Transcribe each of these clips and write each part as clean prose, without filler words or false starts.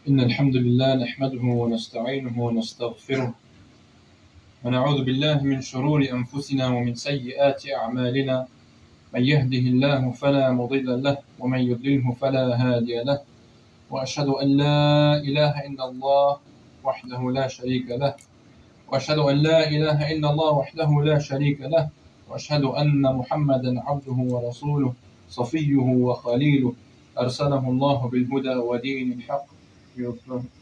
إن الحمد لله نحمده ونستعينه ونستغفره ونعوذ بالله من شرور أنفسنا ومن سيئات أعمالنا من يهده الله فلا مضل له ومن يضلله فلا هادي له وأشهد أن لا إله إلا الله وحده لا شريك له وأشهد أن لا إله إلا الله وحده لا شريك له وأشهد أن محمدا عبده ورسوله صفيه وخليله أرسله الله بالهدى ودين الحق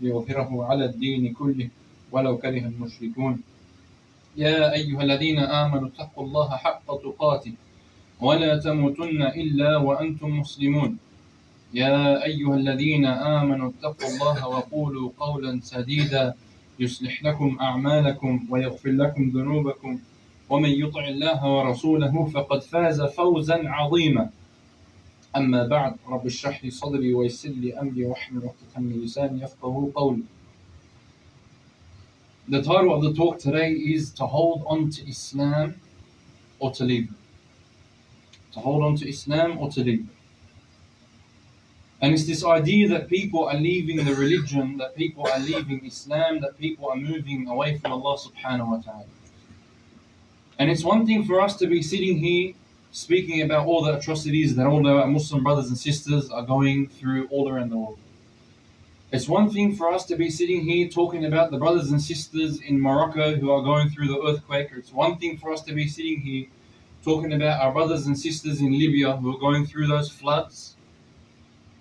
ليظهره على الدين كله ولو كره المشركون. يا أيها الذين آمنوا اتقوا الله حق تقاته ولا تموتن إلا وأنتم مسلمون. يا أيها الذين آمنوا اتقوا الله وقولوا قولا سديدا يصلح لكم أعمالكم ويغفر لكم ذنوبكم ومن يطع الله ورسوله فقد فاز فوزا عظيما. أما بعد رب اشرح لي صدري ويسر لي أمري واحلل عقدة من لساني يفقهوا قولي. The title of the talk today is to hold on to Islam or to leave it. To hold on to Islam or to leave it. And it's this idea that people are leaving the religion, that people are leaving Islam, that people are moving away from Allah subhanahu wa ta'ala. And it's one thing for us to be sitting here speaking about all the atrocities that all our Muslim brothers and sisters are going through all around the world. It's one thing for us to be sitting here talking about the brothers and sisters in Morocco who are going through the earthquake. It's one thing for us to be sitting here talking about our brothers and sisters in Libya who are going through those floods.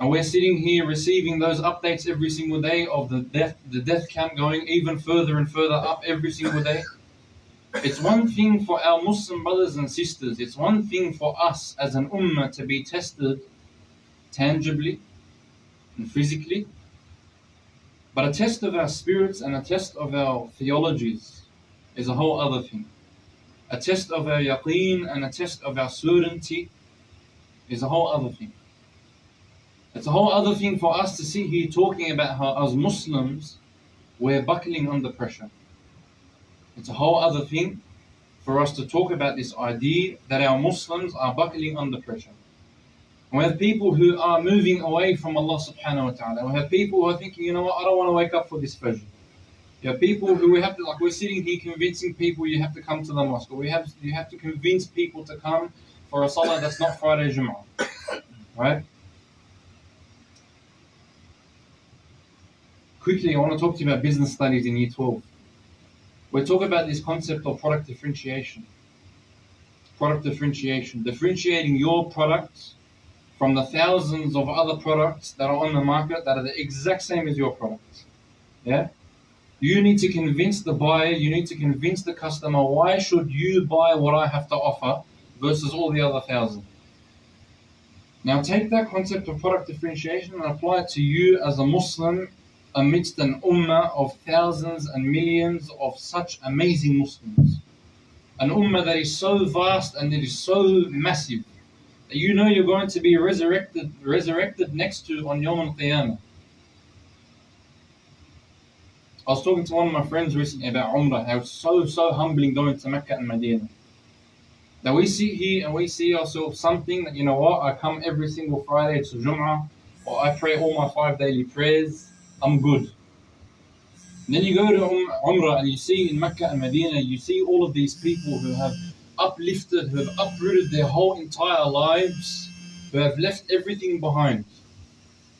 And we're sitting here receiving those updates every single day of the death count going even further and further up every single day. It's one thing for our Muslim brothers and sisters, it's one thing for us as an ummah to be tested tangibly and physically, but a test of our spirits and a test of our theologies is a whole other thing. A test of our yaqeen and a test of our certainty is a whole other thing. It's a whole other thing for us to sit here talking about how as Muslims we're buckling under pressure. It's a whole other thing for us to talk about this idea that our Muslims are buckling under pressure. And we have people who are moving away from Allah subhanahu wa ta'ala. We have people who are thinking, you know what, I don't want to wake up for this Fajr. You have people who we have to, like we're sitting here convincing people you have to come to the mosque. Or you have to convince people to come for a salah that's not Friday Jum'ah. Right? Quickly, I want to talk to you about business studies in Year 12. We're talking about this concept of product differentiation. Product differentiation. Differentiating your product from the thousands of other products that are on the market that are the exact same as your product. Yeah? You need to convince the buyer, you need to convince the customer, why should you buy what I have to offer versus all the other thousand? Now take that concept of product differentiation and apply it to you as a Muslim amidst an ummah of thousands and millions of such amazing Muslims. An ummah that is so vast and it is so massive that you know you're going to be resurrected next to on Yawm al-Qiyamah. I was talking to one of my friends recently about Umrah, how it's so humbling going to Mecca and Medina. That we sit here and we see ourselves something that, you know what, I come every single Friday to Jum'ah, or I pray all my 5 daily prayers, I'm good. And then you go to Umrah and you see in Mecca and Medina, you see all of these people who have uplifted, who have uprooted their whole entire lives, who have left everything behind.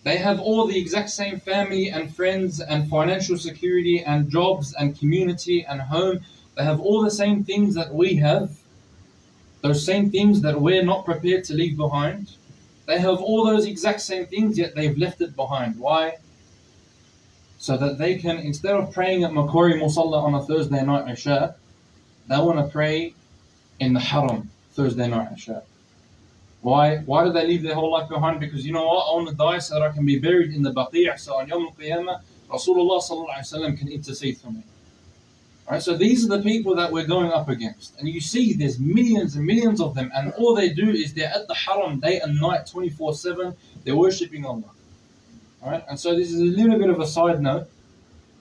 They have all the exact same family and friends and financial security and jobs and community and home. They have all the same things that we have, those same things that we're not prepared to leave behind. They have all those exact same things, yet they've left it behind. Why? So that they can, instead of praying at Macquarie Musalla on a Thursday night Isha, they want to pray in the Haram Thursday night Isha. Why? Why do they leave their whole life behind? Because you know what, I want to die so that I can be buried in the Baqi', so on Yawm al-Qiyamah, Rasulullah sallallahu alayhi wa sallam can intercede for me. Alright, so these are the people that we're going up against. And you see there's millions and millions of them, and all they do is they're at the Haram day and night 24/7, they're worshipping Allah. Alright, and so this is a little bit of a side note,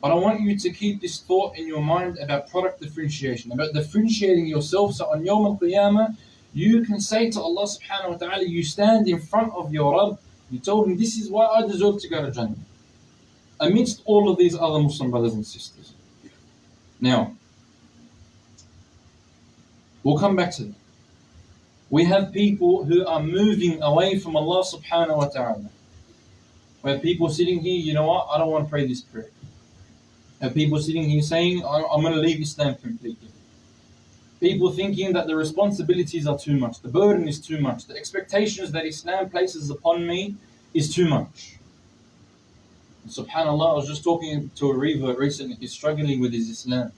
but I want you to keep this thought in your mind about product differentiation, about differentiating yourself, so on Yawm al-Qiyamah, you can say to Allah subhanahu wa ta'ala, you stand in front of your Rabb, you told him, this is why I deserve to go to Jannah. amidst all of these other Muslim brothers and sisters. Now, we'll come back to that. We have people who are moving away from Allah subhanahu wa ta'ala. We have people sitting here, you know what, I don't want to pray this prayer. We have people sitting here saying, I'm going to leave Islam completely. People thinking that the responsibilities are too much, the burden is too much, the expectations that Islam places upon me is too much. And subhanAllah, I was just talking to a revert recently, he's struggling with his Islam.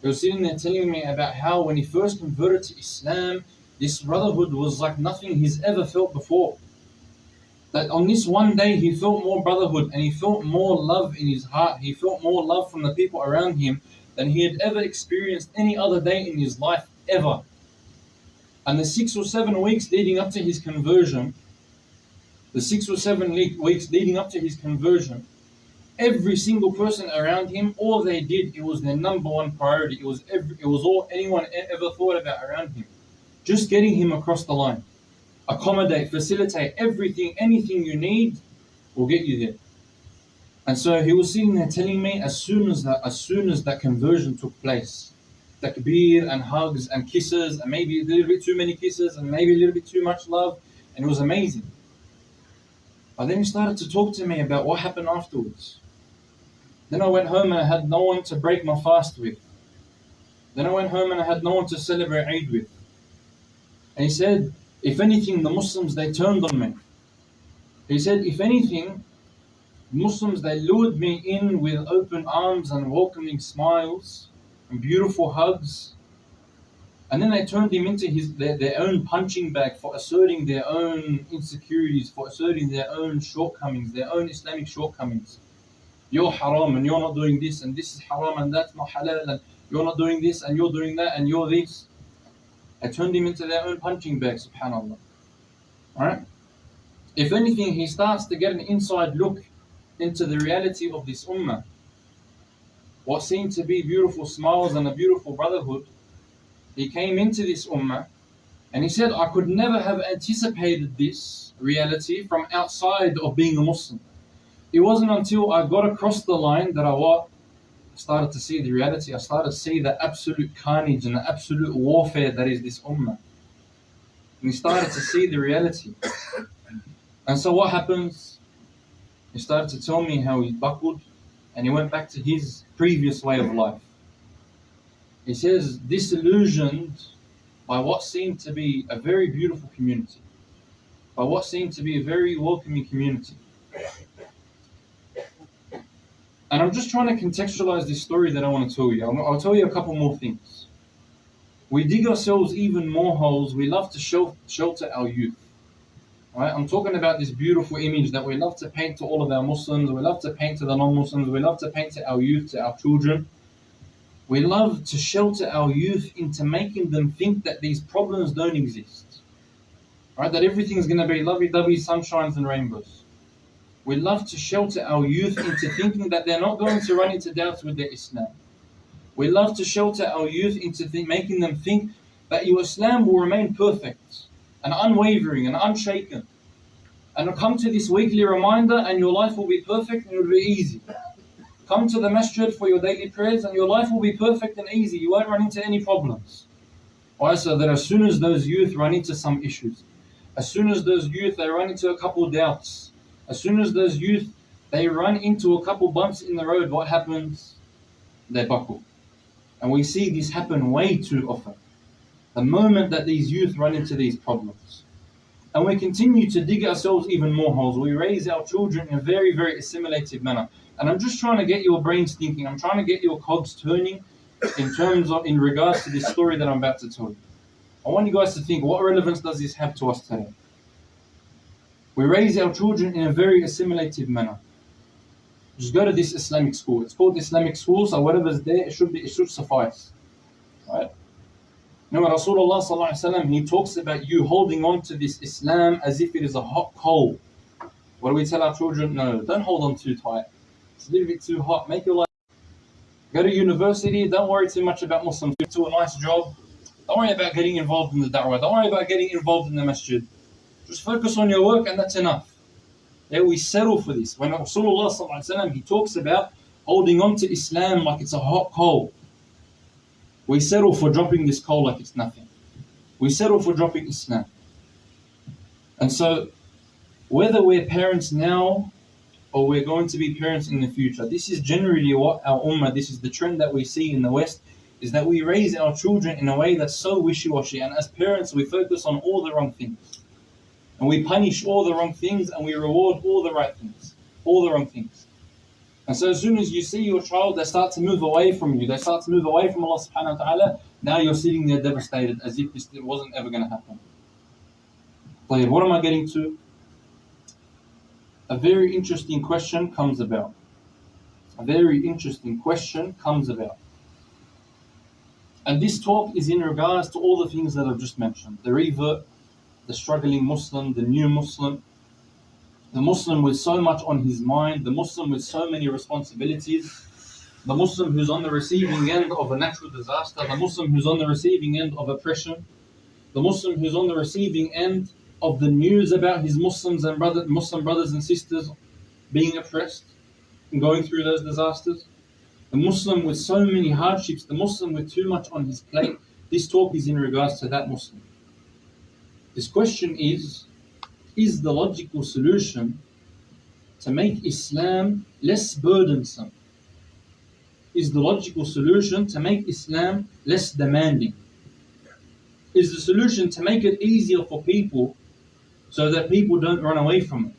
He was sitting there telling me about how when he first converted to Islam, this brotherhood was like nothing he's ever felt before. That on this one day he felt more brotherhood and he felt more love in his heart. He felt more love from the people around him than he had ever experienced any other day in his life ever. And the 6 or 7 weeks leading up to his conversion, every single person around him, all they did, it was their number one priority. It was all anyone ever thought about around him. Just getting him across the line. Accommodate, facilitate, everything, anything you need, will get you there. And so he was sitting there telling me, as soon as that conversion took place, takbir and hugs and kisses, and maybe a little bit too many kisses, and maybe a little bit too much love, and it was amazing. But then he started to talk to me about what happened afterwards. Then I went home and I had no one to break my fast with. Then I went home and I had no one to celebrate Eid with. And he said, if anything, the Muslims, they turned on me. He said, if anything, Muslims, they lured me in with open arms and welcoming smiles and beautiful hugs. And then they turned him into their own punching bag for asserting their own insecurities, for asserting their own shortcomings, their own Islamic shortcomings. You're haram and you're not doing this, and this is haram and that's not halal, and you're not doing this and you're doing that and you're this. They turned him into their own punching bag, subhanAllah. Alright? If anything, he starts to get an inside look into the reality of this ummah. What seemed to be beautiful smiles and a beautiful brotherhood, he came into this ummah and he said, I could never have anticipated this reality from outside of being a Muslim. It wasn't until I got across the line that I started to see the reality. I started to see the absolute carnage and the absolute warfare that is this ummah. And he started to see the reality. And so what happens? He started to tell me how he buckled and he went back to his previous way of life. He says, disillusioned by what seemed to be a very beautiful community, by what seemed to be a very welcoming community. And I'm just trying to contextualize this story that I want to tell you. I'll tell you a couple more things. We dig ourselves even more holes. We love to shelter our youth. Right? I'm talking about this beautiful image that we love to paint to all of our Muslims. We love to paint to the non-Muslims. We love to paint to our youth, to our children. We love to shelter our youth into making them think that these problems don't exist. Right? That everything's going to be lovey-dovey, sunshines and rainbows. We love to shelter our youth into thinking that they're not going to run into doubts with their Islam. We love to shelter our youth into making them think that your Islam will remain perfect and unwavering and unshaken. And will come to this weekly reminder and your life will be perfect and it will be easy. Come to the masjid for your daily prayers and your life will be perfect and easy. You won't run into any problems. Why? So that as soon as those youth run into some issues, as soon as those youth they run into a couple doubts, as soon as those youth they run into a couple bumps in the road, what happens? They buckle. And we see this happen way too often. The moment that these youth run into these problems. And we continue to dig ourselves even more holes. We raise our children in a very, very assimilative manner. And I'm just trying to get your brains thinking. I'm trying to get your cogs turning in regards to this story that I'm about to tell you. I want you guys to think, what relevance does this have to us today? We raise our children in a very assimilative manner. Just go to this Islamic school. It's called Islamic school, so whatever's there, it should suffice. Right? Now, Rasulullah sallallahu alaihi wasallam, he talks about you holding on to this Islam as if it is a hot coal. What do we tell our children? No, don't hold on too tight. It's a little bit too hot. Make your life. Go to university. Don't worry too much about Muslims. Get to a nice job. Don't worry about getting involved in the da'wah. Don't worry about getting involved in the masjid. Just focus on your work and that's enough. that we settle for this. When Rasulullah sallallahu alaihi wasallam, he talks about holding on to Islam like it's a hot coal, we settle for dropping this coal like it's nothing. We settle for dropping Islam. And so, whether we're parents now or we're going to be parents in the future, this is generally what our ummah, this is the trend that we see in the West, is that we raise our children in a way that's so wishy-washy. And as parents, we focus on all the wrong things. And we punish all the wrong things and we reward all the right things. All the wrong things. And so as soon as you see your child, they start to move away from you. They start to move away from Allah subhanahu wa ta'ala. Now you're sitting there devastated as if this wasn't ever going to happen. But what am I getting to? A very interesting question comes about. A very interesting question comes about. And this talk is in regards to all the things that I've just mentioned. The revert, the struggling Muslim, the new Muslim, the Muslim with so much on his mind, the Muslim with so many responsibilities, the Muslim who's on the receiving end of a natural disaster, the Muslim who's on the receiving end of oppression, the Muslim who's on the receiving end of the news about his Muslim brothers and sisters being oppressed and going through those disasters, the Muslim with so many hardships, the Muslim with too much on his plate. This talk is in regards to that Muslim. This question is the logical solution to make Islam less burdensome? Is the logical solution to make Islam less demanding? Is the solution to make it easier for people so that people don't run away from it?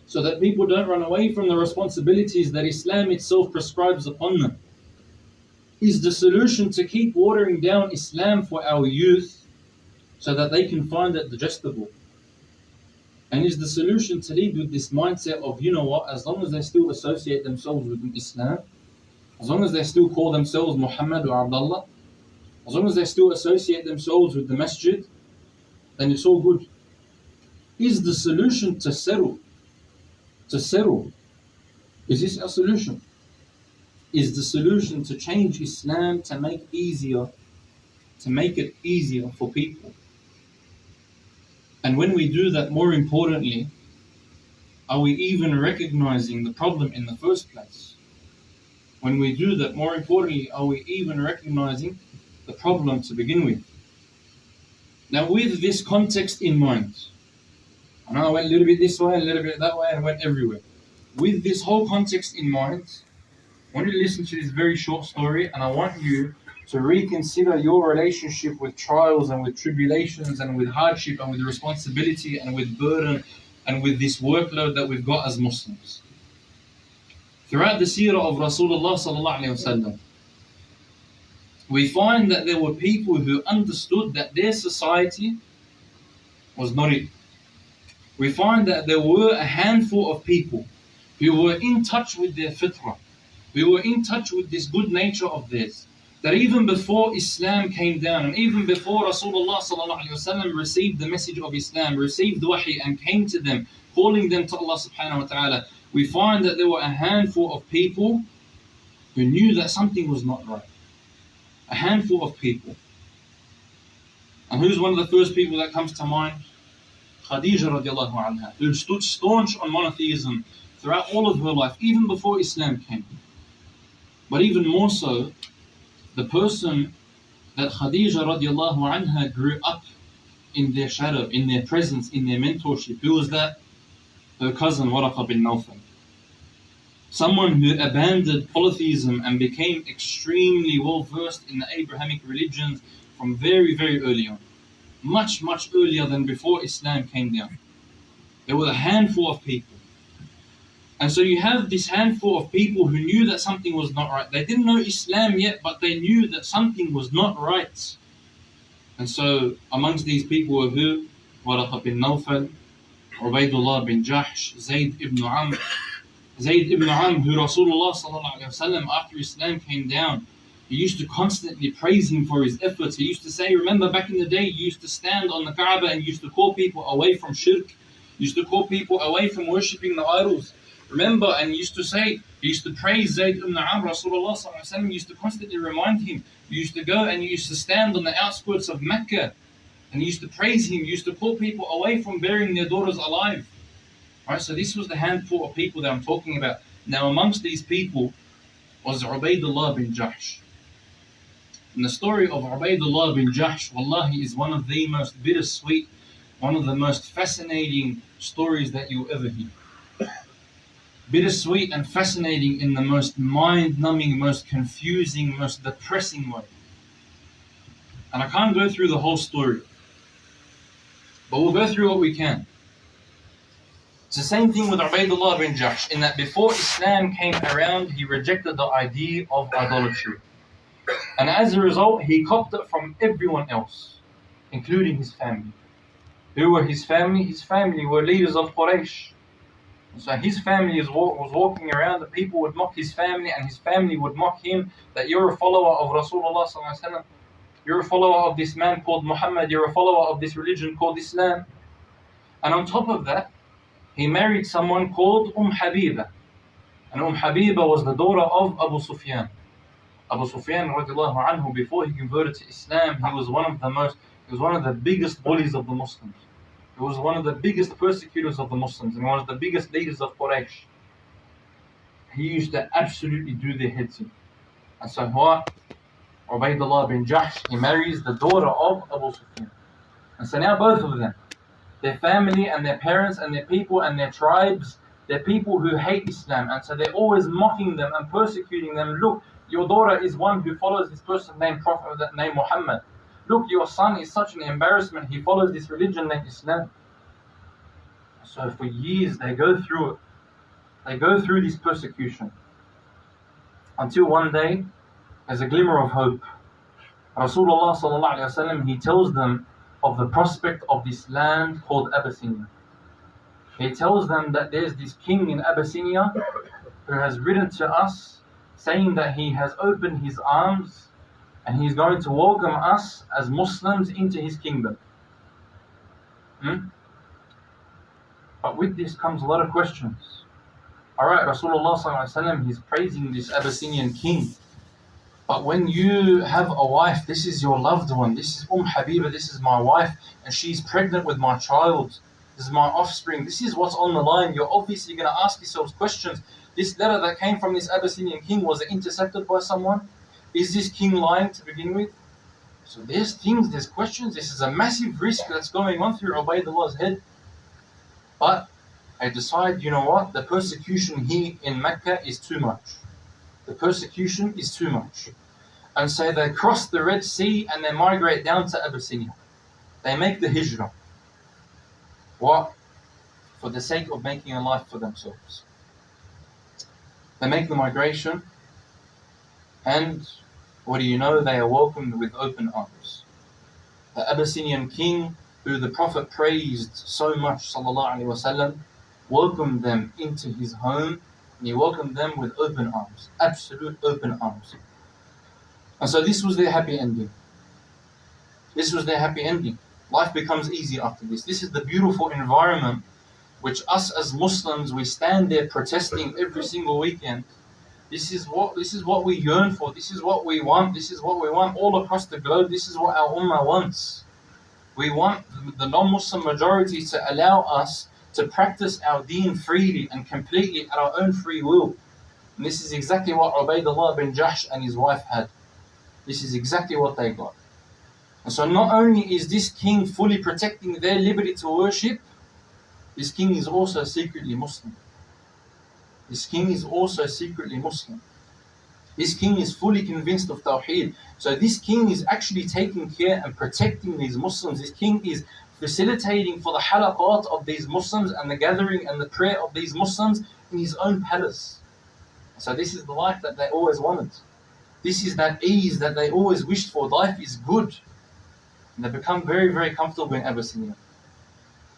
So that people don't run away from the responsibilities that Islam itself prescribes upon them? Is the solution to keep watering down Islam for our youth so that they can find it digestible? And is the solution to lead with this mindset of, you know what, as long as they still associate themselves with Islam, as long as they still call themselves Muhammad or Abdullah, as long as they still associate themselves with the masjid, then it's all good. Is the solution to settle? To settle? Is this our solution? Is the solution to change Islam to make it easier for people? And when we do that, more importantly, are we even recognizing the problem in the first place? When we do that, more importantly, are we even recognizing the problem to begin with? Now, with this context in mind, I know I went a little bit this way, a little bit that way, and I went everywhere. With this whole context in mind, I want you to listen to this very short story, and I want you to reconsider your relationship with trials and with tribulations and with hardship and with responsibility and with burden and with this workload that we've got as Muslims. Throughout the seerah of Rasulullah sallallahu alaihi wasallam, we find that there were people who understood that their society was not it. We find that there were a handful of people who were in touch with their fitrah, who were in touch with this good nature of theirs, that even before Islam came down and even before Rasulullah sallallahu alaihi wasallam received the message of Islam, received wahi and came to them, calling them to Allah subhanahu wa ta'ala, we find that there were a handful of people who knew that something was not right. A handful of people. And who's one of the first people that comes to mind? Khadija radiallahu anha, who stood staunch on monotheism throughout all of her life, even before Islam came. But even more so, the person that Khadija radiallahu anha grew up in their shadow, in their presence, in their mentorship. Who was that? Her cousin Waraqa bin Nawfal. Someone who abandoned polytheism and became extremely well versed in the Abrahamic religions from very, very early on. Much, much earlier than before Islam came down. There were a handful of people. And so you have this handful of people who knew that something was not right. They didn't know Islam yet, but they knew that something was not right. And so amongst these people were who? Waraqa bin Nawfal, Ubaidullah bin Jahsh, Zayd ibn Amr. Zayd ibn Amr, who Rasulullah sallallahu alaihi wasallam, after Islam came down, he used to constantly praise him for his efforts. He used to say, remember back in the day, you used to stand on the Kaaba and used to call people away from shirk. You used to call people away from worshipping the idols. Remember, and he used to say, he used to praise Zayd ibn Amr. Rasulullah sallallahu alaihi wasallam used to constantly remind him. You used to go and you used to stand on the outskirts of Mecca and he used to praise him. You used to call people away from burying their daughters alive. Right, so this was the handful of people that I'm talking about. Now amongst these people was Ubaidullah bin Jahsh. And the story of Ubaidullah bin Jahsh, wallahi, is one of the most bittersweet, one of the most fascinating stories that you'll ever hear. Bittersweet and fascinating in the most mind-numbing, most confusing, most depressing way. And I can't go through the whole story, but we'll go through what we can. It's the same thing with Ubaidullah bin Jahsh, in that before Islam came around, he rejected the idea of idolatry. And as a result, he copped it from everyone else, including his family. Who were his family? His family were leaders of Quraysh. So his family was walking around, the people would mock his family, and his family would mock him, that you're a follower of Rasulullah sallallahu alaihi wasallam. You're a follower of this man called Muhammad, you're a follower of this religion called Islam. And on top of that, he married someone called Habiba. And Habiba was the daughter of Abu Sufyan. Abu Sufyan radiallahu anhu, before he converted to Islam, he was one of the biggest bullies of the Muslims. He was one of the biggest persecutors of the Muslims and one of the biggest leaders of Quraysh. He used to absolutely do their heads in. And so what? Ubaidullah bin Jahsh, he marries the daughter of Abu Sufyan. And so now both of them, their family and their parents and their people and their tribes, they're people who hate Islam. And so they're always mocking them and persecuting them. Look, your daughter is one who follows this person named Muhammad. Look, your son is such an embarrassment. He follows this religion named Islam. So for years they go through it. They go through this persecution. Until one day, there's a glimmer of hope. Rasulullah sallallahu alaihi wasallam, he tells them of the prospect of this land called Abyssinia. He tells them that there's this king in Abyssinia who has written to us saying that he has opened his arms and he's going to welcome us as Muslims into his kingdom. But with this comes a lot of questions. Alright, Rasulullah sallallahu alaihi wasallam, he's praising this Abyssinian king. But when you have a wife, this is your loved one, this is Habiba, this is my wife, and she's pregnant with my child, this is my offspring, this is what's on the line. You're obviously going to ask yourselves questions. This letter that came from this Abyssinian king, was it intercepted by someone? Is this king lying to begin with? So there's things, there's questions, this is a massive risk that's going on through Ubaidullah's head. But I decide, you know what, the persecution here in Mecca is too much. The persecution is too much. And so they cross the Red Sea and they migrate down to Abyssinia. They make the hijrah. What? For the sake of making a life for themselves. They make the migration, and what do you know? They are welcomed with open arms. The Abyssinian king, who the Prophet praised so much, sallallahu alaihi wasallam, welcomed them into his home, and he welcomed them with open arms, absolute open arms. And so this was their happy ending. This was their happy ending. Life becomes easy after this. This is the beautiful environment which us as Muslims, we stand there protesting every single weekend. This is what we yearn for. This is what we want. This is what we want all across the globe. This is what our ummah wants. We want the non-Muslim majority to allow us to practice our deen freely and completely at our own free will. And this is exactly what Ubaidullah bin Jahsh and his wife had. This is exactly what they got. And so not only is this king fully protecting their liberty to worship, this king is also secretly Muslim. This king is also secretly Muslim. This king is fully convinced of Tawheed. So this king is actually taking care and protecting these Muslims. This king is facilitating for the halaqat of these Muslims and the gathering and the prayer of these Muslims in his own palace. So this is the life that they always wanted. This is that ease that they always wished for. Life is good. And they become very, very comfortable in Abyssinia.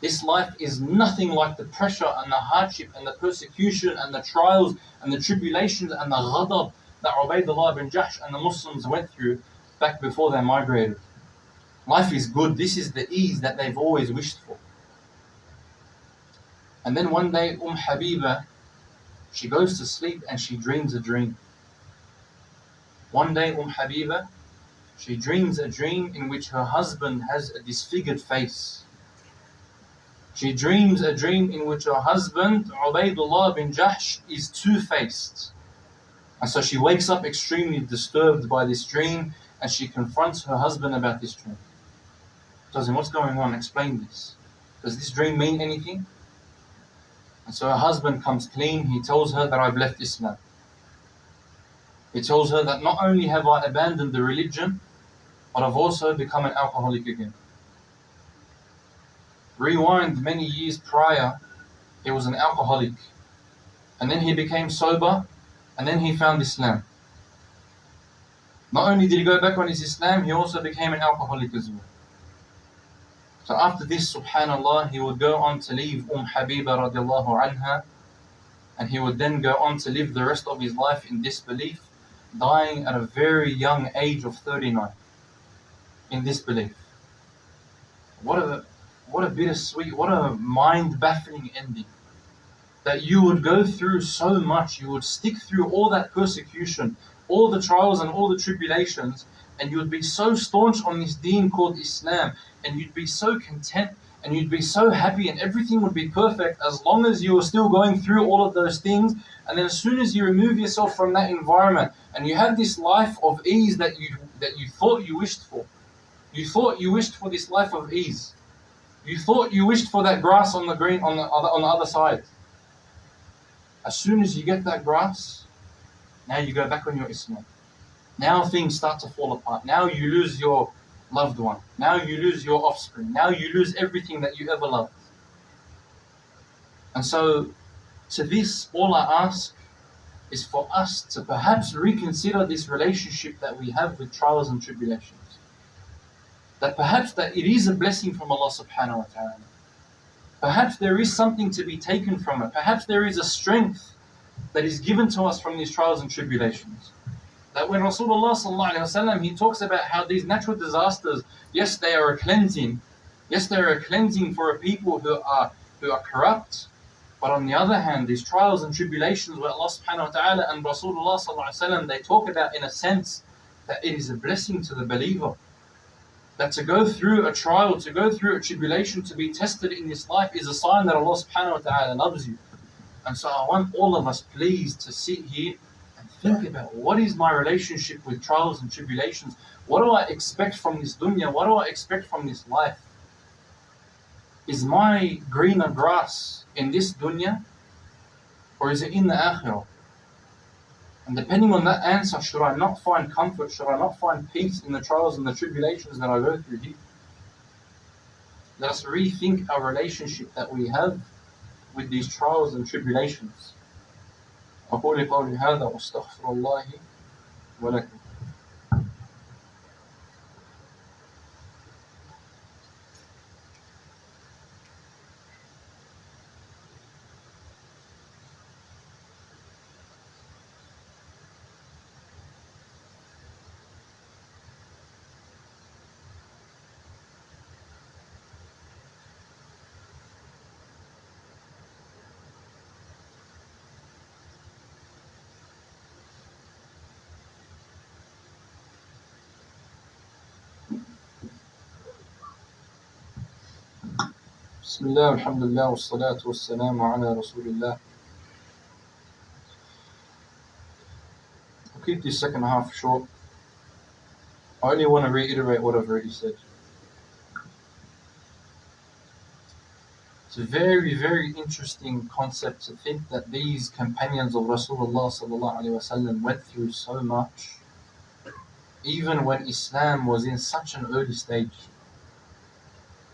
This life is nothing like the pressure and the hardship and the persecution and the trials and the tribulations and the ghadab that Ubaidullah bin Jahsh and the Muslims went through back before they migrated. Life is good. This is the ease that they've always wished for. And then one day, Habiba, she goes to sleep and she dreams a dream. One day, Habiba, she dreams a dream in which her husband has a disfigured face. She dreams a dream in which her husband, Ubaydullah bin Jahsh, is two-faced. And so she wakes up extremely disturbed by this dream, and she confronts her husband about this dream. Tells him, what's going on? Explain this. Does this dream mean anything? And so her husband comes clean. He tells her that I've left Islam. He tells her that not only have I abandoned the religion, but I've also become an alcoholic again. Rewind many years prior, he was an alcoholic. And then he became sober, and then he found Islam. Not only did he go back on his Islam, he also became an alcoholic as well. So after this, subhanallah, he would go on to leave Habiba radiallahu anha, and he would then go on to live the rest of his life in disbelief, dying at a very young age of 39 in disbelief. What a bittersweet, what a mind-baffling ending. That you would go through so much, you would stick through all that persecution, all the trials and all the tribulations, and you would be so staunch on this deen called Islam, and you'd be so content, and you'd be so happy, and everything would be perfect as long as you were still going through all of those things. And then as soon as you remove yourself from that environment, and you have this life of ease that you thought you wished for. You thought you wished for this life of ease. You thought you wished for that grass on the green on the other side. As soon as you get that grass, now you go back on your Islam. Now things start to fall apart. Now you lose your loved one. Now you lose your offspring. Now you lose everything that you ever loved. And so, to this, all I ask is for us to perhaps reconsider this relationship that we have with trials and tribulations. That perhaps that it is a blessing from Allah subhanahu wa ta'ala. Perhaps there is something to be taken from it. Perhaps there is a strength that is given to us from these trials and tribulations. That when Rasulullah sallallahu alaihi wasallam, he talks about how these natural disasters, yes, they are a cleansing. Yes, they are a cleansing for a people who are corrupt. But on the other hand, these trials and tribulations where Allah subhanahu wa ta'ala and Rasulullah sallallahu alaihi wasallam, they talk about in a sense that it is a blessing to the believer. That to go through a trial, to go through a tribulation, to be tested in this life is a sign that Allah subhanahu wa ta'ala loves you. And so I want all of us, please, to sit here and think about what is my relationship with trials and tribulations? What do I expect from this dunya? What do I expect from this life? Is my greener grass in this dunya, or is it in the akhirah? And depending on that answer, should I not find comfort, should I not find peace in the trials and the tribulations that I go through here? Let us rethink our relationship that we have with these trials and tribulations. أقول قولي هذا وأستغفر الله ولكم. بسم الله والحمد لله والصلاة والسلام على رسول الله. I'll keep this second half short. I only want to reiterate what I've already said. It's a very, very interesting concept to think that these companions of Rasulullah sallallahu alaihi wasallam went through so much, even when Islam was in such an early stage.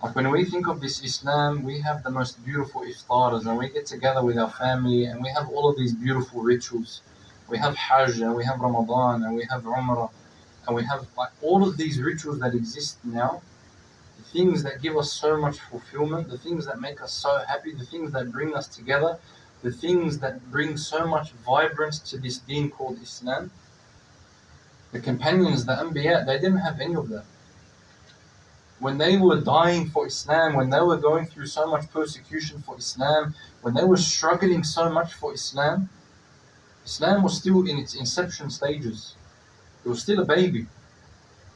Like when we think of this Islam, we have the most beautiful iftars, and we get together with our family, and we have all of these beautiful rituals. We have Hajj, and we have Ramadan, and we have Umrah, and we have like all of these rituals that exist now. The things that give us so much fulfillment, the things that make us so happy, the things that bring us together, the things that bring so much vibrance to this deen called Islam. The companions, the Anbiya, they didn't have any of that. When they were dying for Islam, when they were going through so much persecution for Islam, when they were struggling so much for Islam, Islam was still in its inception stages. It was still a baby.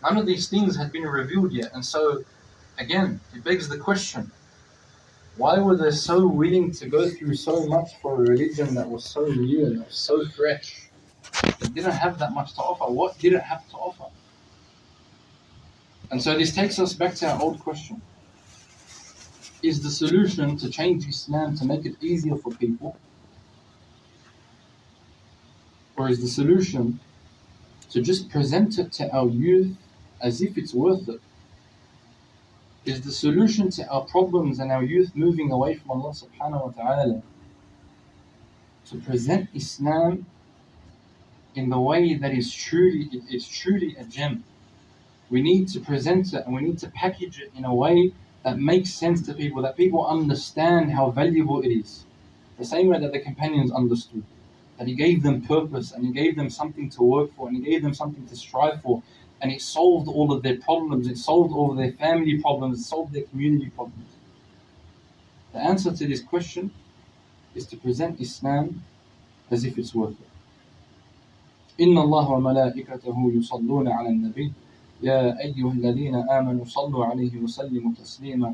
None of these things had been revealed yet. And so, again, it begs the question, Why were they so willing to go through so much for a religion that was so new and that was so fresh? It didn't have that much to offer. What did it have to offer? And so this takes us back to our old question. Is the solution to change Islam to make it easier for people? Or is the solution to just present it to our youth as if it's worth it? Is the solution to our problems and our youth moving away from Allah subhanahu wa ta'ala to present Islam in the way that is truly a gem? We need to present it and we need to package it in a way that makes sense to people, that people understand how valuable it is. The same way that the companions understood, that He gave them purpose and He gave them something to work for and He gave them something to strive for, and it solved all of their problems, it solved all of their family problems, it solved their community problems. The answer to this question is to present Islam as if it's worth it. إن الله وملائكته يصلون على النبي يا أيها الذين آمنوا صلوا عليه وسلموا تسليما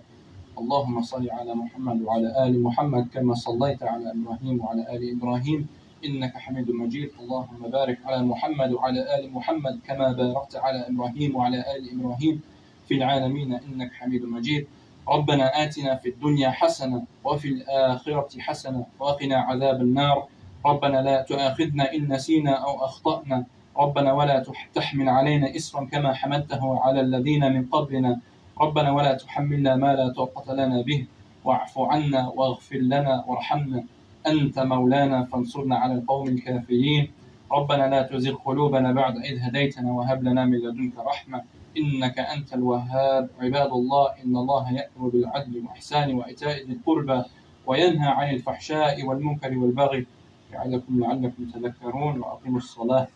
اللهم صل على محمد وعلى آل محمد كما صليت على إبراهيم وعلى آل إبراهيم إنك حميد مجيد اللهم بارك على محمد وعلى آل محمد كما باركت على إبراهيم وعلى آل إبراهيم في العالمين إنك حميد مجيد ربنا آتنا في الدنيا حسنة وفي الآخرة حسنة وقنا عذاب النار ربنا لا تؤاخذنا إن نسينا أو أخطأنا ربنا ولا تحمل علينا إصرا كما حملته على الذين من قبلنا ربنا ولا تحملنا ما لا طاقة لنا به واعف عنا واغفر لنا وارحمنا أنت مولانا فانصرنا على القوم الكافرين ربنا لا تزغ قلوبنا بعد إذ هديتنا وهب لنا من لدنك رحمة إنك أنت الوهاب عباد الله إن الله يأمر بالعدل والإحسان وإيتاء ذي القربى وينهى عن الفحشاء والمنكر والبغي يعظكم لعلكم تذكرون وأقيموا الصلاة